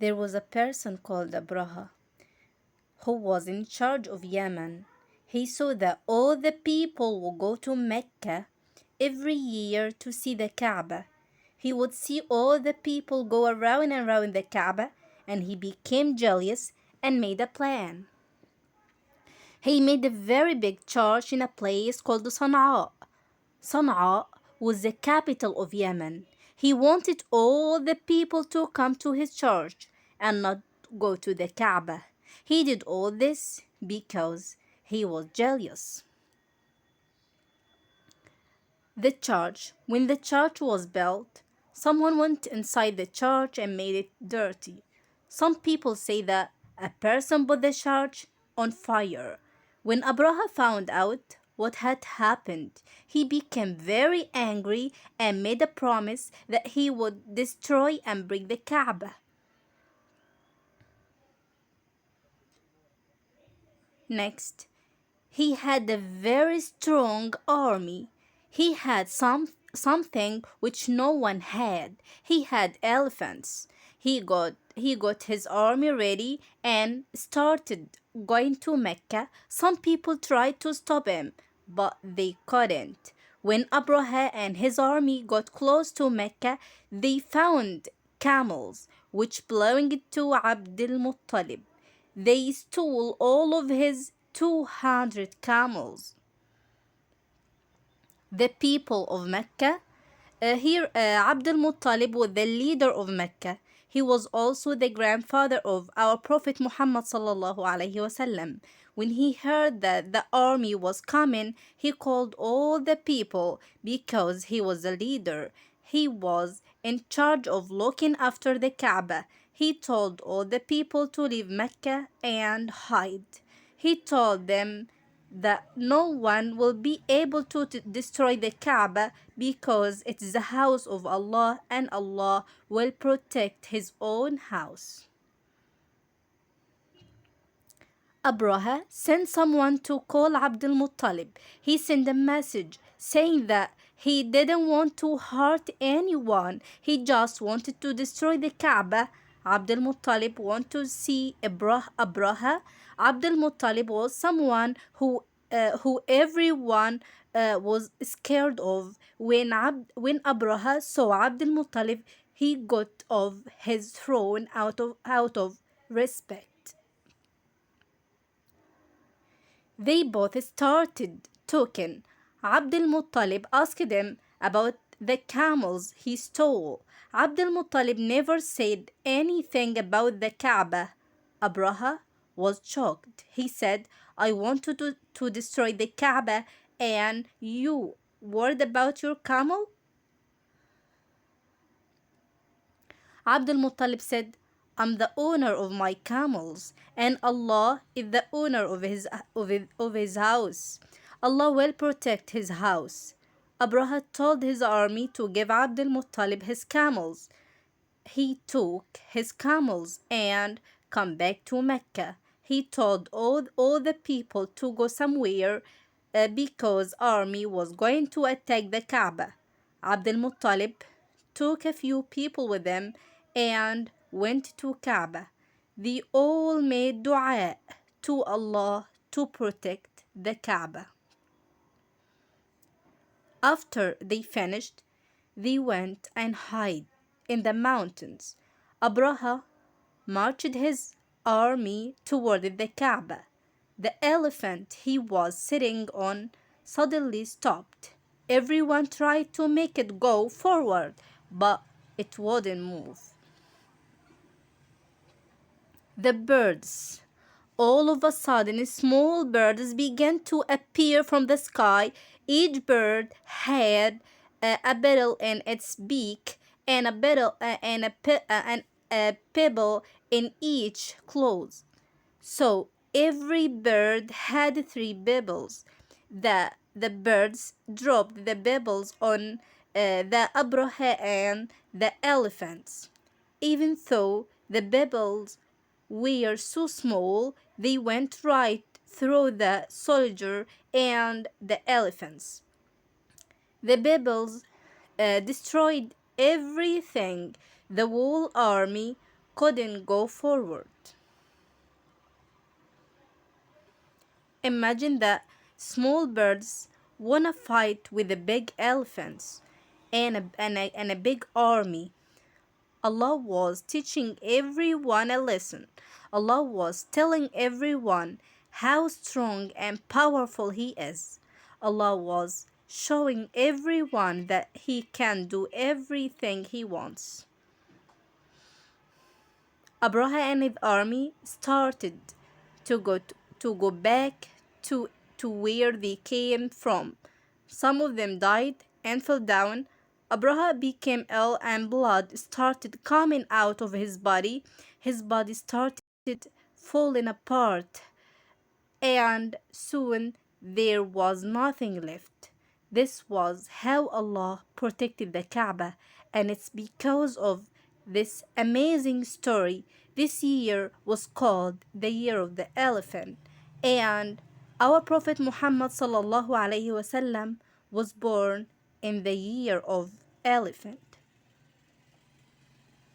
There was a person called Abraha who was in charge of Yemen. He saw that all the people would go to Mecca every year to see the Kaaba. He would see all the people go around and around the Kaaba, and he became jealous and made a plan. He made a very big church in a place called Sana'a. Sana'a was the capital of Yemen. He wanted all the people to come to his church and not go to the Kaaba. He did all this because he was jealous. When the church was built, someone went inside the church and made it dirty. Some people say that a person put the church on fire. When Abraha found out what had happened, he became very angry and made a promise that he would destroy and break the Kaaba. Next, he had a very strong army. He had something which no one had. He had elephants. He got his army ready and started going to Mecca. Some people tried to stop him, but they couldn't. When Abraha and his army got close to Mecca, they found camels which belonged to Abdul Muttalib. They stole all of his 200 camels. The people of Mecca. Abdul Muttalib was the leader of Mecca. He was also the grandfather of our Prophet Muhammad sallallahu alaihi wasallam. When he heard that the army was coming, he called all the people because he was a leader. He was in charge of looking after the Kaaba. He told all the people to leave Mecca and hide. He told them that no one will be able to destroy the Kaaba because it is the house of Allah and Allah will protect his own house. Abraha sent someone to call Abdul Muttalib. He sent a message saying that he didn't want to hurt anyone. He just wanted to destroy the Kaaba. Abdul Muttalib wanted to see Abraha. Abdul Muttalib was someone who everyone was scared of. When Abraha saw Abdul Muttalib, he got off his throne out of respect. They both started talking. Abdul Muttalib asked him about the camels he stole. Abdul Muttalib never said anything about the Kaaba. Abraha was shocked. He said, I want to destroy the Kaaba and you worried about your camel? Abdul Muttalib said, I'm the owner of my camels, and Allah is the owner of his house. Allah will protect his house. Abraha told his army to give Abdul Muttalib his camels. He took his camels and come back to Mecca. He told all the people to go somewhere because army was going to attack the Kaaba. Abdul Muttalib took a few people with him and went to Kaaba. They all made dua to Allah to protect the Kaaba. After they finished, they went and hid in the mountains. Abraha marched his army toward the Kaaba. The elephant he was sitting on suddenly stopped. Everyone tried to make it go forward, but it wouldn't move. The birds. All of a sudden, small birds began to appear from the sky. Each bird had a beetle in its beak and a pebble in each claws. So every bird had three pebbles. The birds dropped the pebbles on the Abraha and the elephants. Even though the pebbles were so small, they went right through the soldier and the elephants. The pebbles destroyed everything. The whole army couldn't go forward. Imagine that small birds wanna fight with the big elephants and a big army. Allah was teaching everyone a lesson. Allah was telling everyone how strong and powerful He is. Allah was showing everyone that He can do everything He wants. Abraha and his army started to go back to where they came from. Some of them died and fell down. Abraha became ill and blood started coming out of his body. His body started falling apart and soon there was nothing left. This was how Allah protected the Kaaba, and it's because of this amazing story this year was called the Year of the Elephant. And our Prophet Muhammad sallallahu alaihi wasallam was born in the Year of Elephant.